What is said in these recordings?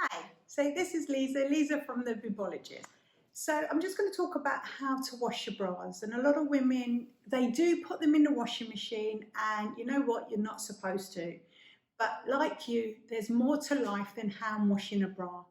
Hi, so this is Lisa from the Bibologist. So I'm just going to talk about how to wash your bras. And a lot of women, they do put them in the washing machine, and you know what, you're not supposed to. But like you, there's more to life than hand washing a bra.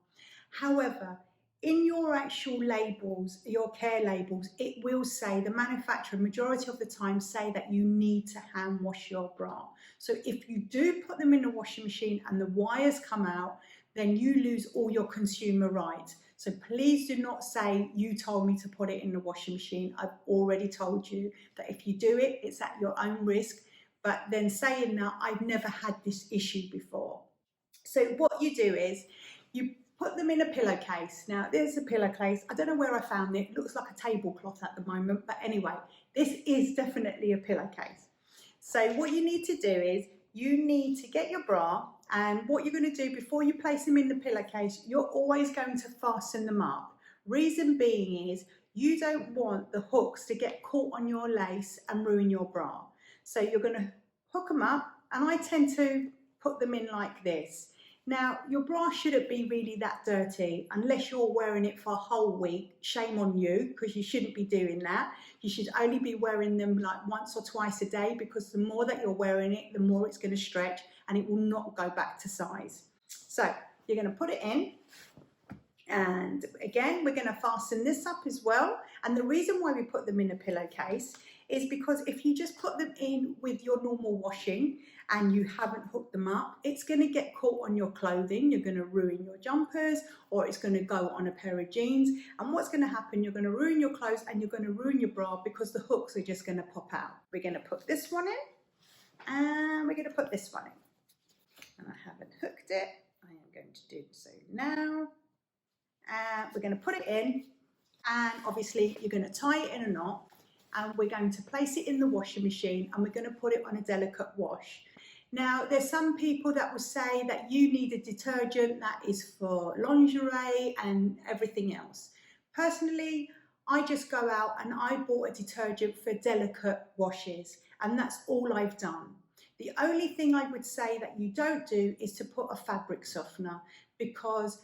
However, in your actual labels, your care labels, it will say, the manufacturer majority of the time say that you need to hand wash your bra. So if you do put them in the washing machine and the wires come out, then you lose all your consumer rights. So please do not say you told me to put it in the washing machine. I've already told you that if you do it, it's at your own risk. But then saying that, I've never had this issue before. So what you do is you put them in a pillowcase. Now there's a pillowcase. I don't know where I found it. It looks like a tablecloth at the moment. But anyway, this is definitely a pillowcase. So what you need to do is you need to get your bra, and what you're going to do before you place them in the pillowcase, you're always going to fasten them up. Reason being is you don't want the hooks to get caught on your lace and ruin your bra. So you're going to hook them up, and I tend to put them in like this. Now, your bra shouldn't be really that dirty unless you're wearing it for a whole week. Shame on you, because you shouldn't be doing that. You should only be wearing them like once or twice a day, because the more that you're wearing it, the more it's going to stretch and it will not go back to size. So you're going to put it in. And again, we're going to fasten this up as well. And the reason why we put them in a pillowcase is because if you just put them in with your normal washing and you haven't hooked them up, it's going to get caught on your clothing. You're going to ruin your jumpers, or it's going to go on a pair of jeans. And what's going to happen, you're going to ruin your clothes and you're going to ruin your bra, because the hooks are just going to pop out. We're going to put this one in, and we're going to put this one in. And I haven't hooked it. I am going to do so now. We're going to put it in, and obviously you're going to tie it in a knot, and we're going to place it in the washing machine, and we're going to put it on a delicate wash. Now, there's some people that will say that you need a detergent that is for lingerie and everything else. Personally, I just go out and I bought a detergent for delicate washes, and that's all I've done. The only thing I would say that you don't do is to put a fabric softener, because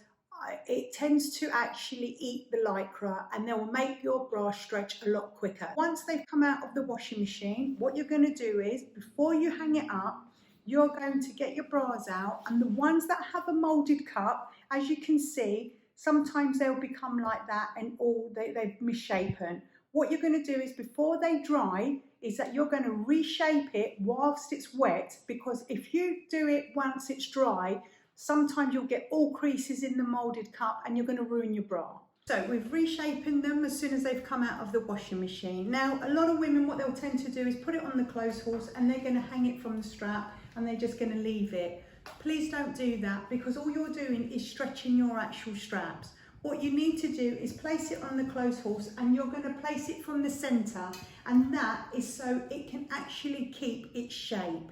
it tends to actually eat the lycra, and they will make your bra stretch a lot quicker. Once they've come out of the washing machine, what you're going to do is, before you hang it up, you're going to get your bras out, and the ones that have a molded cup, as you can see, sometimes they'll become like that and they've misshapen. What you're going to do is, before they dry, is that you're going to reshape it whilst it's wet, because if you do it once it's dry, sometimes you'll get all creases in the molded cup and you're going to ruin your bra. So we've reshaped them as soon as they've come out of the washing machine. Now, a lot of women, what they'll tend to do is put it on the clothes horse, and they're going to hang it from the strap, and they're just going to leave it. Please don't do that, because all you're doing is stretching your actual straps. What you need to do is place it on the clothes horse, and you're going to place it from the center, and that is so it can actually keep its shape.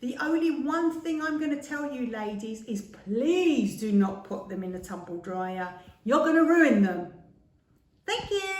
The only one thing I'm going to tell you, ladies, is please do not put them in a tumble dryer. You're going to ruin them. Thank you.